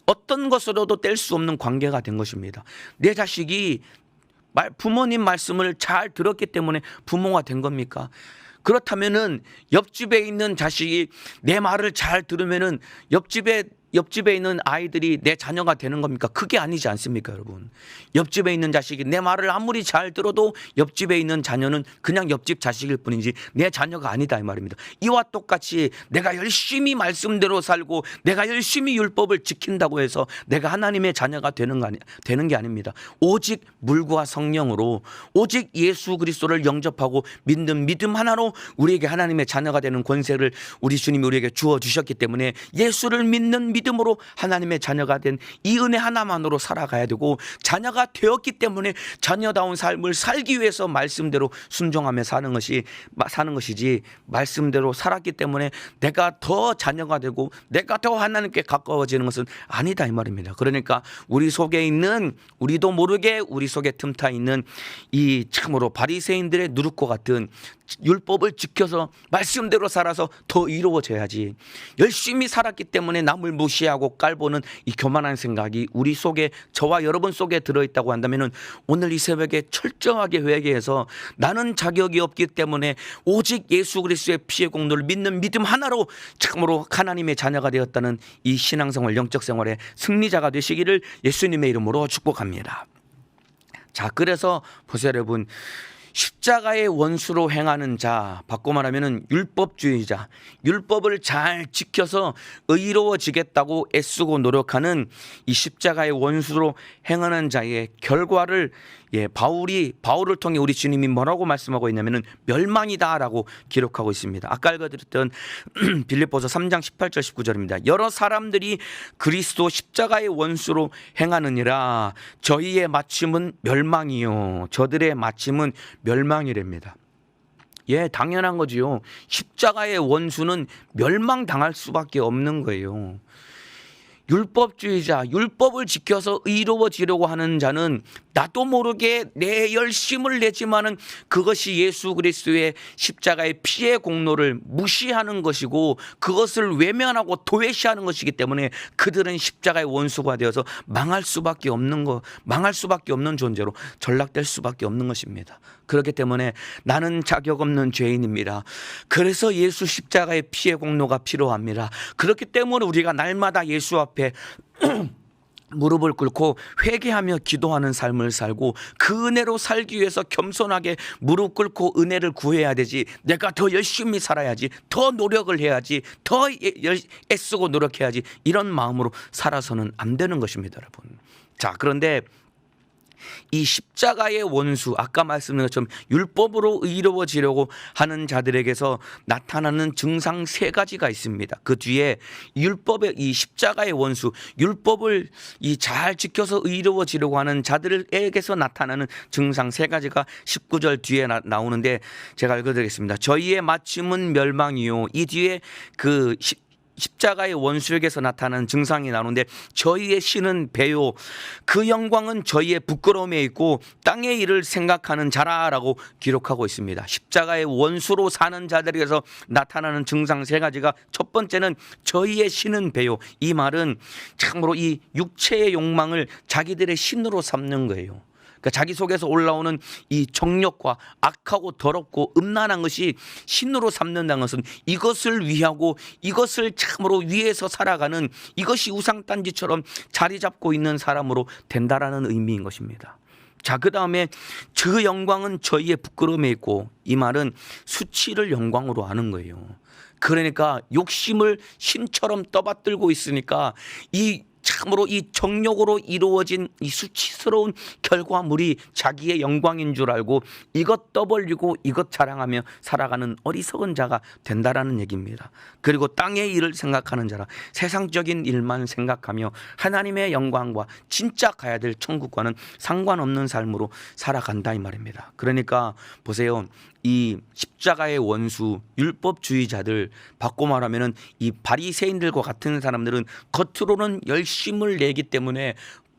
Speaker 1: 어떤 것으로도 뗄 수 없는 관계가 된 것입니다. 내 자식이 부모님 말씀을 잘 들었기 때문에 부모가 된 겁니까? 그렇다면은 옆집에 있는 자식이 내 말을 잘 들으면은 옆집에 있는 아이들이 내 자녀가 되는 겁니까? 그게 아니지 않습니까, 여러분? 옆집에 있는 자식이 내 말을 아무리 잘 들어도 옆집에 있는 자녀는 그냥 옆집 자식일 뿐이지 내 자녀가 아니다 이 말입니다. 이와 똑같이 내가 열심히 말씀대로 살고 내가 열심히 율법을 지킨다고 해서 내가 하나님의 자녀가 되는 게 아닙니다. 오직 물과 성령으로, 오직 예수 그리스도를 영접하고 믿는 믿음 하나로 우리에게 하나님의 자녀가 되는 권세를 우리 주님이 우리에게 주어 주셨기 때문에 예수를 믿는 믿음으로 하나님의 자녀가 된 이 은혜 하나만으로 살아가야 되고, 자녀가 되었기 때문에 자녀다운 삶을 살기 위해서 말씀대로 순종하며 사는 것이지, 말씀대로 살았기 때문에 내가 더 자녀가 되고 내가 더 하나님께 가까워지는 것은 아니다 이 말입니다. 그러니까 우리 속에 있는, 우리도 모르게 우리 속에 틈타 있는 이 참으로 바리새인들의 누룩과 같은 율법을 지켜서 말씀대로 살아서 더 이루어져야지, 열심히 살았기 때문에 남을 무시하고 깔보는 이 교만한 생각이 우리 속에, 저와 여러분 속에 들어있다고 한다면 오늘 이 새벽에 철저하게 회개해서 나는 자격이 없기 때문에 오직 예수 그리스도의 피의 공로를 믿는 믿음 하나로 참으로 하나님의 자녀가 되었다는 이 신앙생활, 영적 생활의 승리자가 되시기를 예수님의 이름으로 축복합니다. 자, 그래서 보세요 여러분, 십자가의 원수로 행하는 자, 바꿔 말하면 율법주의자, 율법을 잘 지켜서 의로워지겠다고 애쓰고 노력하는 이 십자가의 원수로 행하는 자의 결과를 바울을 통해 우리 주님이 뭐라고 말씀하고 있냐면은 멸망이다라고 기록하고 있습니다. 아까 읽어드렸던 빌립보서 3장 18절 19절입니다. 여러 사람들이 그리스도 십자가의 원수로 행하느니라 저희의 마침은 멸망이요 저들의 마침은 멸망이랍니다. 당연한 거지요. 십자가의 원수는 멸망당할 수밖에 없는 거예요. 율법주의자, 율법을 지켜서 의로워지려고 하는 자는 나도 모르게 내 열심을 내지만은 그것이 예수 그리스도의 십자가의 피의 공로를 무시하는 것이고 그것을 외면하고 도외시하는 것이기 때문에 그들은 십자가의 원수가 되어서 망할 수밖에 없는 존재로 전락될 수밖에 없는 것입니다. 그렇기 때문에 나는 자격 없는 죄인입니다. 그래서 예수 십자가의 피의 공로가 필요합니다. 그렇기 때문에 우리가 날마다 예수 앞에 무릎을 꿇고 회개하며 기도하는 삶을 살고 그 은혜로 살기 위해서 겸손하게 무릎 꿇고 은혜를 구해야 되지, 내가 더 열심히 살아야지, 더 노력을 해야지, 더 애쓰고 노력해야지, 이런 마음으로 살아서는 안 되는 것입니다, 여러분. 자, 그런데 이 십자가의 원수, 아까 말씀드린 것처럼 율법으로 의로워지려고 하는 자들에게서 나타나는 증상 세 가지가 있습니다. 그 뒤에 율법의 이 십자가의 원수, 율법을 잘 지켜서 의로워지려고 하는 자들에게서 나타나는 증상 세 가지가 19절 뒤에 나오는데 제가 읽어드리겠습니다. 저희의 마침은 멸망이요. 이 뒤에 그 십자가의 원수에게서 나타나는 증상이 나오는데 저희의 신은 배요 그 영광은 저희의 부끄러움에 있고 땅의 일을 생각하는 자라라고 기록하고 있습니다. 십자가의 원수로 사는 자들에게서 나타나는 증상 세 가지가, 첫 번째는 저희의 신은 배요. 이 말은 참으로 이 육체의 욕망을 자기들의 신으로 삼는 거예요. 그러니까 자기 속에서 올라오는 이 정욕과 악하고 더럽고 음란한 것이 신으로 삼는다는 것은 이것을 위하고 이것을 참으로 위해서 살아가는, 이것이 우상단지처럼 자리 잡고 있는 사람으로 된다라는 의미인 것입니다. 자, 그 다음에 그 영광은 저희의 부끄러움에 있고, 이 말은 수치를 영광으로 하는 거예요. 그러니까 욕심을 신처럼 떠받들고 있으니까 이 참으로 이 정욕으로 이루어진 이 수치스러운 결과물이 자기의 영광인 줄 알고 이것 떠벌리고 이것 자랑하며 살아가는 어리석은 자가 된다라는 얘기입니다. 그리고 땅의 일을 생각하는 자라, 세상적인 일만 생각하며 하나님의 영광과 진짜 가야 될 천국과는 상관없는 삶으로 살아간다 이 말입니다. 그러니까 보세요, 이 십자가의 원수 율법주의자들, 바꿔 말하면은 이 바리새인들과 같은 사람들은 겉으로는 열심을 내기 때문에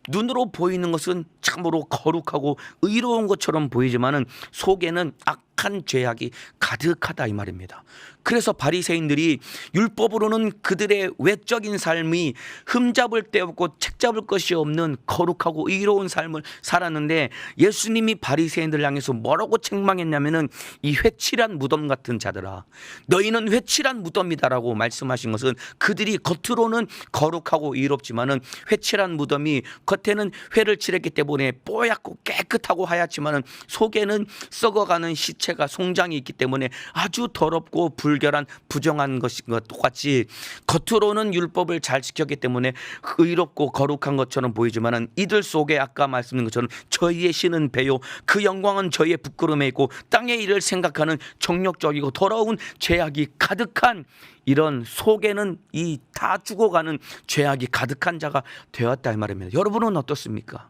Speaker 1: 눈으로 보이는 것은 참으로 거룩하고 의로운 것처럼 보이지만은 속에는 악한 죄악이 가득하다 이 말입니다. 그래서 바리새인들이 율법으로는 그들의 외적인 삶이 흠잡을 데 없고 책잡을 것이 없는 거룩하고 의로운 삶을 살았는데, 예수님이 바리새인들을 향해서 뭐라고 책망했냐면은 이 회칠한 무덤 같은 자들아, 너희는 회칠한 무덤이다라고 말씀하신 것은 그들이 겉으로는 거룩하고 의롭지만은 회칠한 무덤이 겉에는 회를 칠했기 때문에 뽀얗고 깨끗하고 하얗지만은 속에는 썩어가는 시체가 송장이 있기 때문에 아주 더럽고 불결한 부정한 것인 것 똑같이, 겉으로는 율법을 잘 지켰기 때문에 의롭고 거룩한 것처럼 보이지만은 이들 속에 아까 말씀드린 것처럼 저희의 신은 배요 그 영광은 저희의 부끄러움에 있고 땅의 일을 생각하는 정욕적이고 더러운 죄악이 가득한, 이런 속에는 이 다 죽어가는 죄악이 가득한 자가 되었다 이 말입니다. 여러분은 어떻습니까?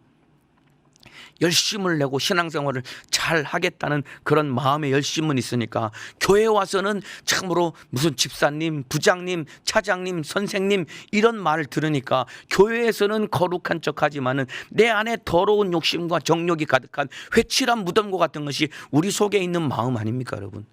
Speaker 1: 열심을 내고 신앙생활을 잘 하겠다는 그런 마음의 열심은 있으니까 교회에 와서는 참으로 무슨 집사님, 부장님, 차장님, 선생님 이런 말을 들으니까 교회에서는 거룩한 척하지만은 내 안에 더러운 욕심과 정욕이 가득한 회칠한 무덤과 같은 것이 우리 속에 있는 마음 아닙니까 여러분?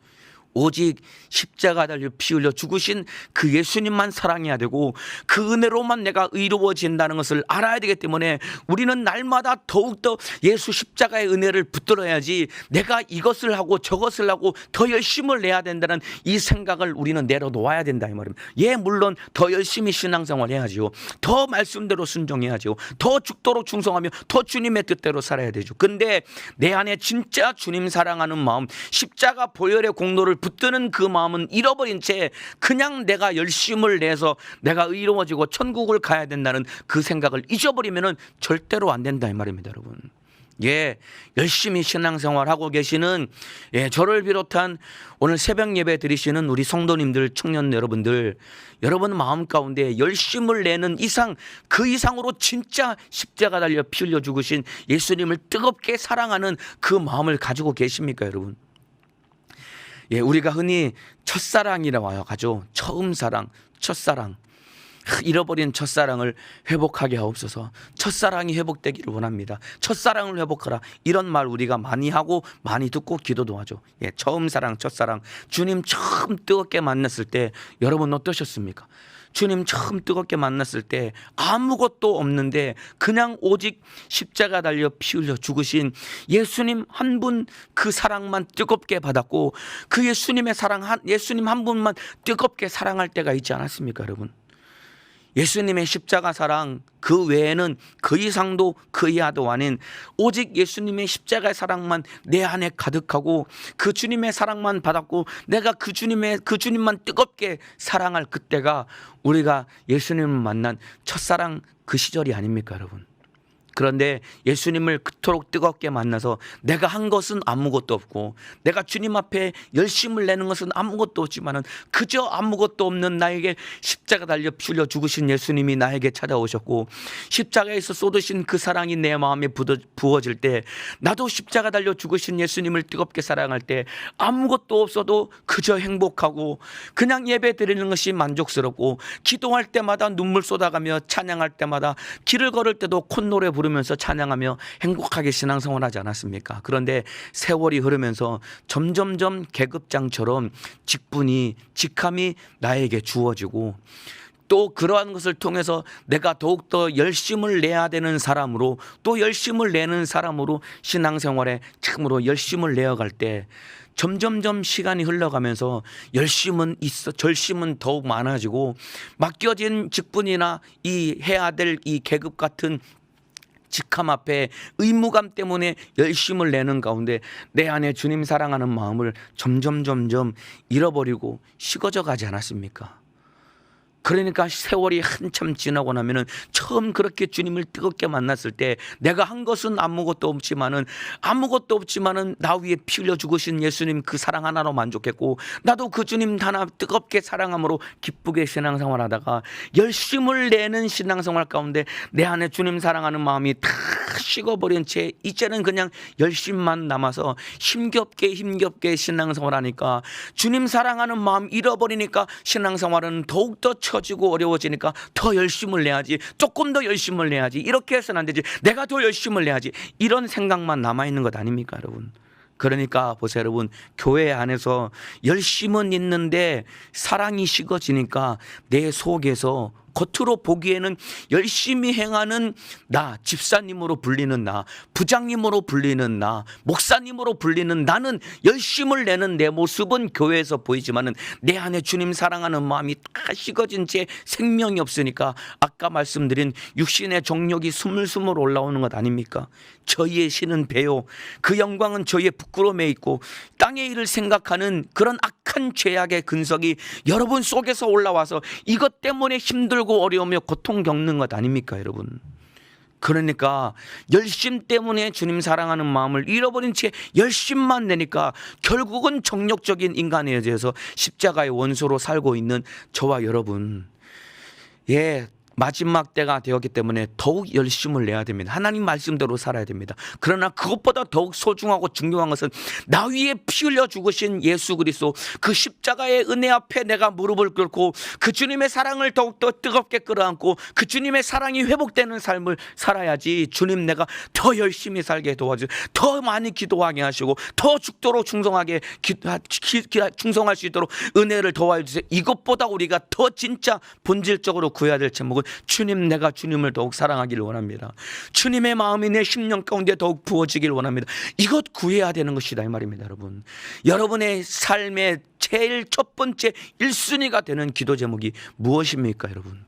Speaker 1: 오직 십자가 달려 피 흘려 죽으신 그 예수님만 사랑해야 되고 그 은혜로만 내가 의로워진다는 것을 알아야 되기 때문에 우리는 날마다 더욱더 예수 십자가의 은혜를 붙들어야지, 내가 이것을 하고 저것을 하고 더 열심을 내야 된다는 이 생각을 우리는 내려놓아야 된다 이 말입니다. 예, 물론 더 열심히 신앙생활 해야죠. 더 말씀대로 순종해야죠. 더 죽도록 충성하며 더 주님의 뜻대로 살아야 되죠. 근데 내 안에 진짜 주님 사랑하는 마음, 십자가 보혈의 공로를 붙드는 그 마음은 잃어버린 채 그냥 내가 열심을 내서 내가 의로워지고 천국을 가야 된다는 그 생각을 잊어버리면은 절대로 안 된다 이 말입니다 여러분. 예, 열심히 신앙생활하고 계시는 저를 비롯한 오늘 새벽 예배 드리시는 우리 성도님들, 청년 여러분들, 여러분 마음 가운데 열심을 내는 이상, 그 이상으로 진짜 십자가 달려 피 흘려 죽으신 예수님을 뜨겁게 사랑하는 그 마음을 가지고 계십니까 여러분? 예, 우리가 흔히 첫사랑이라고 하죠. 처음 사랑, 첫사랑. 잃어버린 첫사랑을 회복하게 하옵소서. 첫사랑이 회복되기를 원합니다. 첫사랑을 회복하라, 이런 말 우리가 많이 하고 많이 듣고 기도도 하죠. 예, 처음 사랑, 첫사랑. 주님 처음 뜨겁게 만났을 때 여러분 어떠셨습니까? 주님 처음 뜨겁게 만났을 때 아무것도 없는데 그냥 오직 십자가 달려 피 흘려 죽으신 예수님 한 분, 그 사랑만 뜨겁게 받았고 그 예수님의 사랑, 예수님 한 분만 뜨겁게 사랑할 때가 있지 않았습니까 여러분? 예수님의 십자가 사랑 그 외에는 그 이상도 그 이하도 아닌 오직 예수님의 십자가의 사랑만 내 안에 가득하고 그 주님의 사랑만 받았고 내가 그 주님만 뜨겁게 사랑할 그때가 우리가 예수님을 만난 첫사랑 그 시절이 아닙니까 여러분? 그런데 예수님을 그토록 뜨겁게 만나서 내가 한 것은 아무것도 없고 내가 주님 앞에 열심을 내는 것은 아무것도 없지만은 그저 아무것도 없는 나에게 십자가 달려 피 흘려 죽으신 예수님이 나에게 찾아오셨고 십자가에서 쏟으신 그 사랑이 내 마음에 부어질 때 나도 십자가 달려 죽으신 예수님을 뜨겁게 사랑할 때 아무것도 없어도 그저 행복하고 그냥 예배 드리는 것이 만족스럽고 기도할 때마다 눈물 쏟아가며 찬양할 때마다 길을 걸을 때도 콧노래 부르면서 찬양하며 행복하게 신앙생활하지 않았습니까? 그런데 세월이 흐르면서 점점점 계급장처럼 직함이 나에게 주어지고 또 그러한 것을 통해서 내가 더욱더 열심을 내야 되는 사람으로 또 열심을 내는 사람으로 신앙생활에 참으로 열심을 내어갈 때 점점점 시간이 흘러가면서 절심은 더욱 많아지고 맡겨진 직분이나 이 해야 될 이 계급 같은 직함 앞에 의무감 때문에 열심을 내는 가운데 내 안에 주님 사랑하는 마음을 점점 잃어버리고 식어져 가지 않았습니까? 그러니까 세월이 한참 지나고 나면은 처음 그렇게 주님을 뜨겁게 만났을 때 내가 한 것은 아무것도 없지만은 나 위에 피 흘려 죽으신 예수님 그 사랑 하나로 만족했고, 나도 그 주님 하나 뜨겁게 사랑함으로 기쁘게 신앙생활 하다가 열심을 내는 신앙생활 가운데 내 안에 주님 사랑하는 마음이 다 식어버린 채 이제는 그냥 열심만 남아서 힘겹게 신앙생활 하니까 주님 사랑하는 마음 잃어버리니까 신앙생활은 더욱더 처지고 어려워지니까 더 열심을 내야지, 조금 더 열심을 내야지, 이렇게 해서는 안 되지, 내가 더 열심을 내야지, 이런 생각만 남아있는 것 아닙니까 여러분? 그러니까 보세요 여러분, 교회 안에서 열심은 있는데 사랑이 식어지니까 내 속에서 겉으로 보기에는 열심히 행하는 나, 집사님으로 불리는 나, 부장님으로 불리는 나, 목사님으로 불리는 나는 열심을 내는 내 모습은 교회에서 보이지만은 내 안에 주님 사랑하는 마음이 다 식어진 채 생명이 없으니까 아까 말씀드린 육신의 정욕이 스물스물 올라오는 것 아닙니까? 저희의 신은 배요, 그 영광은 저희의 부끄러움에 있고, 땅의 일을 생각하는 그런 악한 죄악의 근석이 여러분 속에서 올라와서 이것 때문에 힘들고 어려우며 고통 겪는 것 아닙니까 여러분? 그러니까 열심 때문에 주님 사랑하는 마음을 잃어버린 채 열심만 내니까 결국은 정욕적인 인간에 대해서 십자가의 원수로 살고 있는 저와 여러분, 마지막 때가 되었기 때문에 더욱 열심을 내야 됩니다. 하나님 말씀대로 살아야 됩니다. 그러나 그것보다 더욱 소중하고 중요한 것은 나 위에 피 흘려 죽으신 예수 그리스도 그 십자가의 은혜 앞에 내가 무릎을 꿇고 그 주님의 사랑을 더욱더 뜨겁게 끌어안고 그 주님의 사랑이 회복되는 삶을 살아야지, 주님 내가 더 열심히 살게 도와주시고 더 많이 기도하게 하시고 더 죽도록 충성하게 충성할 수 있도록 은혜를 더하여 주세요. 이것보다 우리가 더 진짜 본질적으로 구해야 될 제목은 주님, 내가 주님을 더욱 사랑하기를 원합니다. 주님의 마음이 내 심령 가운데 더욱 부어지기를 원합니다. 이것 구해야 되는 것이다 이 말입니다 여러분. 여러분의 삶의 제일 첫 번째 1순위가 되는 기도 제목이 무엇입니까 여러분?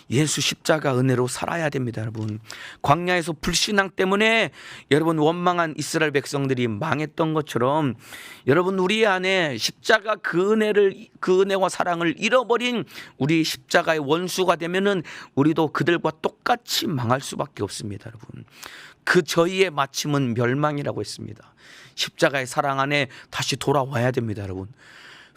Speaker 1: 예수 십자가 은혜로 살아야 됩니다 여러분. 광야에서 불신앙 때문에 여러분 원망한 이스라엘 백성들이 망했던 것처럼 여러분 우리 안에 십자가 그 은혜와 사랑을 잃어버린 우리 십자가의 원수가 되면은 우리도 그들과 똑같이 망할 수밖에 없습니다 여러분. 그 저희의 마침은 멸망이라고 했습니다. 십자가의 사랑 안에 다시 돌아와야 됩니다 여러분.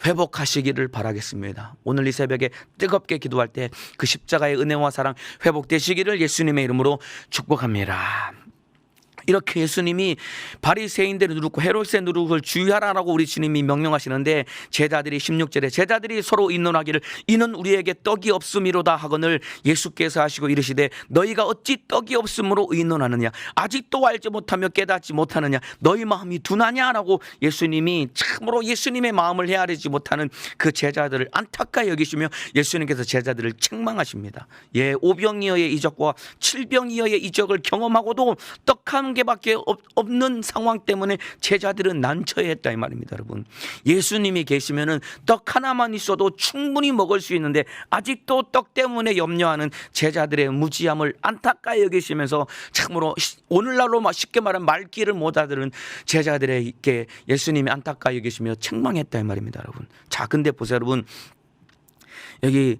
Speaker 1: 회복하시기를 바라겠습니다. 오늘 이 새벽에 뜨겁게 기도할 때 그 십자가의 은혜와 사랑 회복되시기를 예수님의 이름으로 축복합니다. 이렇게 예수님이 바리새인들을 누르고 헤롯의 누룩을 주의하라라고 우리 주님이 명령하시는데, 제자들이 16절에 제자들이 서로 의논하기를 이는 우리에게 떡이 없음이로다 하거늘 예수께서 하시고 이르시되 너희가 어찌 떡이 없음으로 의논하느냐, 아직도 알지 못하며 깨닫지 못하느냐, 너희 마음이 둔하냐라고 예수님이 참으로 예수님의 마음을 헤아리지 못하는 그 제자들을 안타까이 여기시며 예수님께서 제자들을 책망하십니다. 오병이어의 이적과 칠병이어의 이적을 경험하고도 떡 한 개밖에 없는 상황 때문에 제자들은 난처했다 이 말입니다 여러분. 예수님이 계시면은 떡 하나만 있어도 충분히 먹을 수 있는데 아직도 떡 때문에 염려하는 제자들의 무지함을 안타까이 여기시면서 참으로 오늘날로 쉽게 말하면 말귀를 못 알아들은 제자들에게 예수님이 안타까이 여기시며 책망했다 이 말입니다 여러분. 자, 근데 보세요 여러분, 여기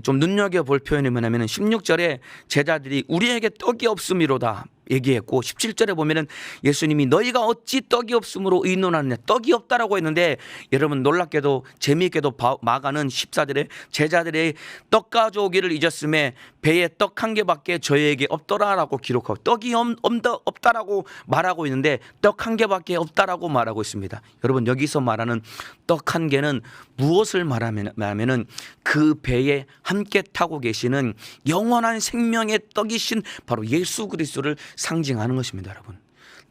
Speaker 1: 좀 눈여겨볼 표현이 뭐냐면 16절에 제자들이 우리에게 떡이 없음이로다 얘기했고, 17절에 보면은 예수님이 너희가 어찌 떡이 없음으로 의논하느냐, 떡이 없다라고 했는데 여러분 놀랍게도 재미있게도 마가는 14절에 제자들의 떡 가져오기를 잊었음에 배에 떡 한 개밖에 저희에게 없더라라고 기록하고, 떡이 없다라고 말하고 있는데 떡 한 개밖에 없다라고 말하고 있습니다. 여러분 여기서 말하는 떡 한 개는 무엇을 말하면은 그 배에 함께 타고 계시는 영원한 생명의 떡이신 바로 예수 그리스도를 상징하는 것입니다 여러분.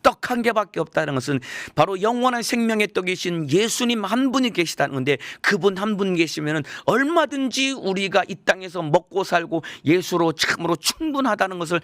Speaker 1: 떡 한 개밖에 없다는 것은 바로 영원한 생명의 떡이신 예수님 한 분이 계시다는 건데, 그분 한 분 계시면 얼마든지 우리가 이 땅에서 먹고 살고 예수로 참으로 충분하다는 것을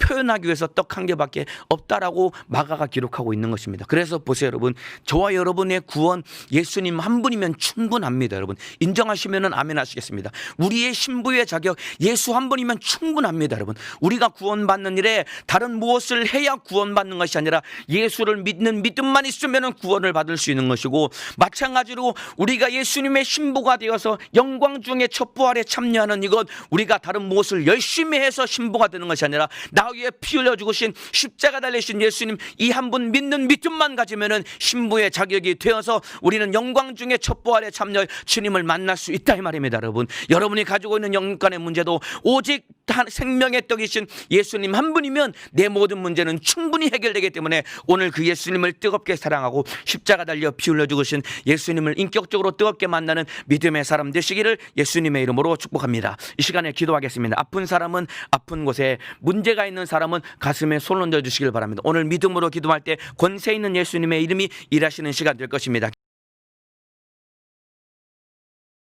Speaker 1: 표현하기 위해서 떡 한 개밖에 없다라고 마가가 기록하고 있는 것입니다. 그래서 보세요, 여러분. 저와 여러분의 구원 예수님 한 분이면 충분합니다. 여러분 인정하시면은 아멘 하시겠습니다. 우리의 신부의 자격 예수 한 분이면 충분합니다. 여러분 우리가 구원받는 일에 다른 무엇을 해야 구원받는 것이 아니라 예수를 믿는 믿음만 있으면은 구원을 받을 수 있는 것이고, 마찬가지로 우리가 예수님의 신부가 되어서 영광 중에 첫 부활에 참여하는 이것, 우리가 다른 무엇을 열심히 해서 신부가 되는 것이 아니라 나 위에 피 흘려 죽으신 십자가 달리신 예수님 이 한 분 믿는 믿음만 가지면은 신부의 자격이 되어서 우리는 영광 중에 첫 부활에 참여 주님을 만날 수 있다 이 말입니다. 여러분 여러분이 가지고 있는 영간의 문제도 오직 생명의 떡이신 예수님 한 분이면 내 모든 문제는 충분히 해결되기 때문에 오늘 그 예수님을 뜨겁게 사랑하고 십자가 달려 피 흘려 죽으신 예수님을 인격적으로 뜨겁게 만나는 믿음의 사람 되시기를 예수님의 이름으로 축복합니다. 이 시간에 기도하겠습니다. 아픈 사람은 아픈 곳에, 문제가 있는 사람은 가슴에 손을 얹어 주시길 바랍니다. 오늘 믿음으로 기도할 때 권세 있는 예수님의 이름이 일하시는 시간 될 것입니다.